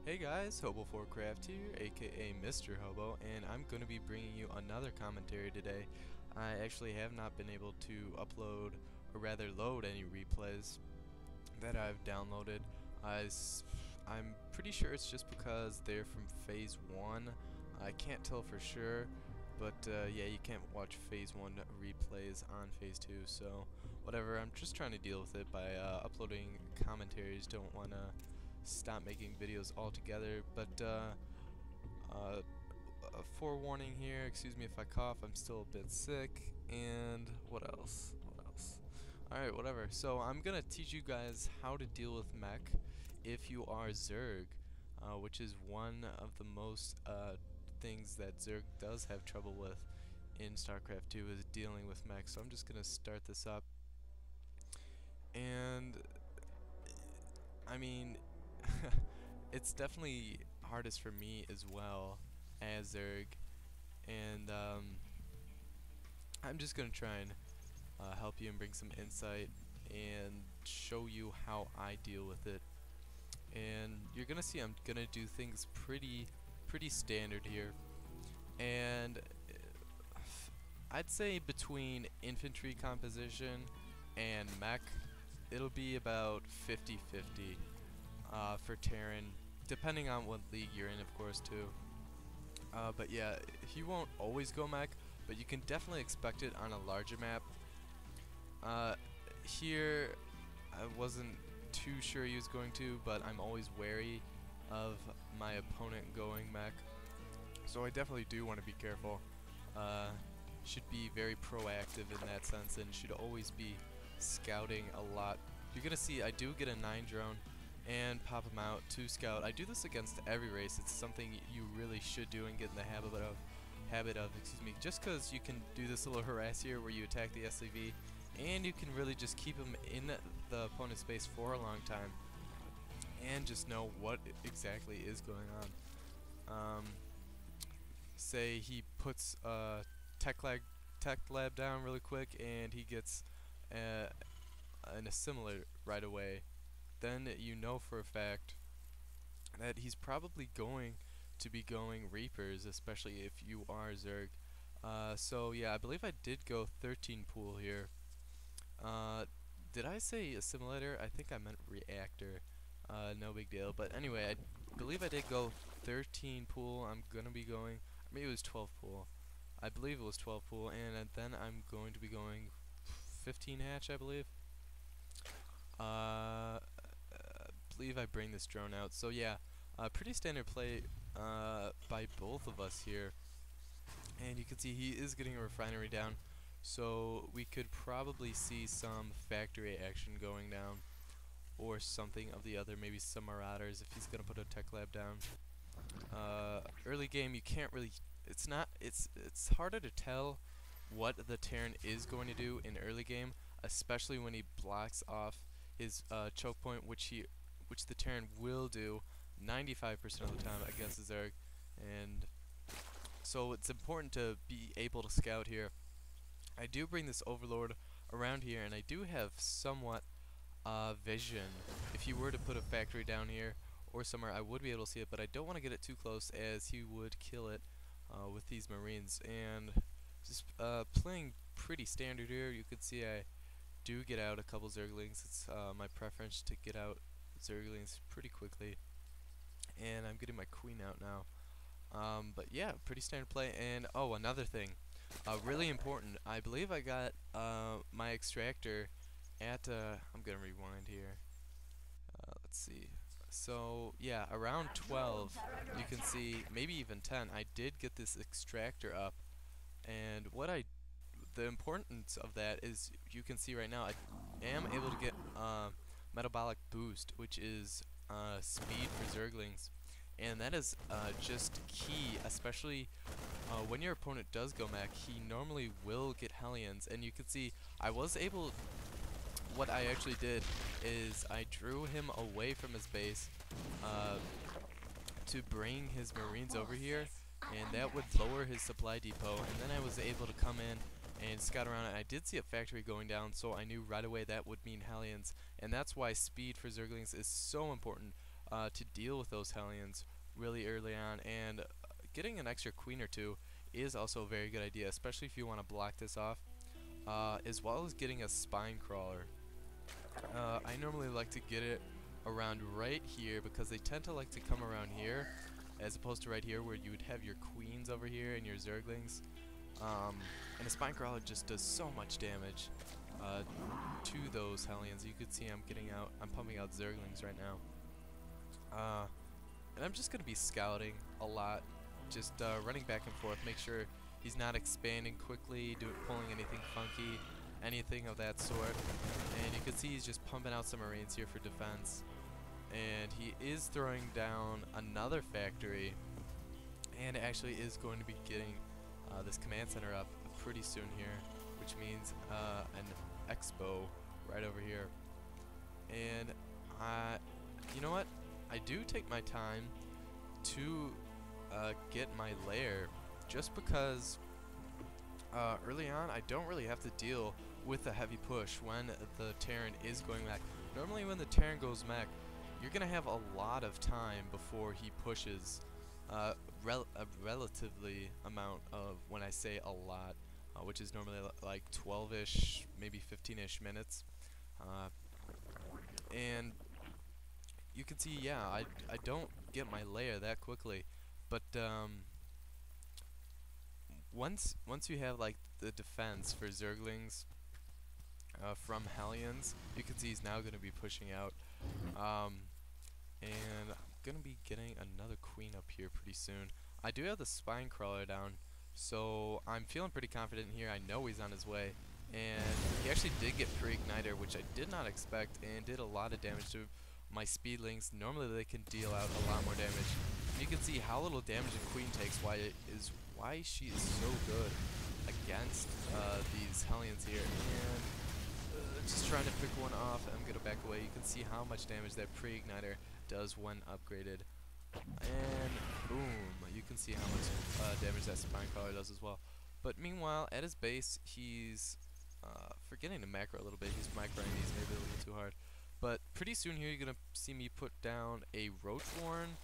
Hey guys, Hobo4Craft here, aka MrHobo, and I'm going to be bringing you another commentary today. I actually have not been able to upload, or rather load any replays that I've downloaded. I'm pretty sure it's just because they're from Phase 1. I can't tell for sure, but yeah, you can't watch Phase 1 replays on Phase 2, so whatever. I'm just trying to deal with it by uploading commentaries. Don't want to stop making videos altogether, but forewarning here, excuse me if I cough, I'm still a bit sick, and what else? Alright, whatever. So I'm gonna teach you guys how to deal with Mech if you are Zerg, which is one of the most things that Zerg does have trouble with in StarCraft 2 is dealing with Mech. So I'm just gonna start this up, and I mean it's definitely hardest for me as well as Zerg, and I'm just gonna try and help you and bring some insight and show you how I deal with it. And you're gonna see I'm gonna do things pretty standard here, and I'd say between infantry composition and mech it'll be about 50-50 for Terran, depending on what league you're in, of course, too. But yeah, he won't always go mech, but you can definitely expect it on a larger map. Here, I wasn't too sure he was going to, but I'm always wary of my opponent going mech, so I definitely do want to be careful. Should be very proactive in that sense, and should always be scouting a lot. You're gonna see I do get a 9 drone and pop them out to scout. I do this against every race. It's something you really should do and get in the habit of, excuse me, just because you can do this little harass here where you attack the SCV and you can really just keep them in the opponent's space for a long time and just know what exactly is going on. Say he puts a tech lab down really quick and he gets an assimilator right away, then you know for a fact that he's probably going to be going Reapers, especially if you are Zerg. So yeah, I believe I did go 13 pool here. Did I say assimilator? I think I meant reactor. No big deal. But anyway, I believe I did go 13 pool. I'm gonna be going, maybe it was 12 pool. I believe it was 12 pool, and then I'm going to be going 15 hatch, I believe. Believe I bring this drone out. So yeah, pretty standard play by both of us here. And you can see he is getting a refinery down, so we could probably see some factory action going down, or something of the other, maybe some marauders if he's gonna put a tech lab down. Early game you can't really, it's harder to tell what the Terran is going to do in early game, especially when he blocks off his choke point, which the Terran will do 95% of the time against the Zerg, and so it's important to be able to scout here. I do bring this Overlord around here, and I do have somewhat vision. If he were to put a factory down here or somewhere, I would be able to see it, but I don't want to get it too close as he would kill it with these Marines. And just playing pretty standard here. You can see I do get out a couple Zerglings. It's my preference to get out Zerglings pretty quickly, and I'm getting my queen out now. But yeah, pretty standard play. And oh, another thing, really important, I believe I got my extractor at I'm gonna rewind here. Let's see. So yeah, around 12 you can see, maybe even 10, I did get this extractor up, and the importance of that is you can see right now I am able to get metabolic boost, which is speed for Zerglings, and that is just key, especially when your opponent does go mech. He normally will get Hellions, and you can see I was able, what I actually did is I drew him away from his base to bring his Marines over here, and that would lower his supply depot, and then I was able to come in and scout around, and I did see a factory going down, so I knew right away that would mean Hellions, and that's why speed for Zerglings is so important. to deal with those Hellions really early on, and getting an extra queen or two is also a very good idea, especially if you want to block this off, as well as getting a spine crawler. I normally like to get it around right here because they tend to like to come around here as opposed to right here where you would have your queens over here and your Zerglings. And a spine crawler just does so much damage to those Hellions. You could see I'm pumping out Zerglings right now. And I'm just going to be scouting a lot, just running back and forth, make sure he's not expanding quickly, pulling anything funky, anything of that sort. And you can see he's just pumping out some Marines here for defense. And he is throwing down another factory, and actually is going to be getting this command center up pretty soon here, which means an expo right over here. And you know what? I do take my time to get my lair, just because early on I don't really have to deal with a heavy push when the Terran is going mech. Normally when the Terran goes mech, you're going to have a lot of time before he pushes a relatively amount of, when I say a lot, which is normally like 12-ish, maybe 15-ish minutes. And you can see, yeah, I don't get my lair that quickly, but once you have like the defense for Zerglings from Hellions, you can see he's now going to be pushing out. And I'm going to be getting another queen up here pretty soon. I do have the spine crawler down, so I'm feeling pretty confident here. I know he's on his way. And he actually did get pre-igniter, which I did not expect, and did a lot of damage to my speedlings. Normally they can deal out a lot more damage. And you can see how little damage a queen takes, why she is so good against these Hellions here. And just trying to pick one off. I'm going to back away. You can see how much damage that pre-igniter does when upgraded. And boom, you can see how much damage that spine crawler does as well. But meanwhile, at his base, he's forgetting to macro a little bit. He's microing these maybe a little too hard. But pretty soon here, you're going to see me put down a Roach Warren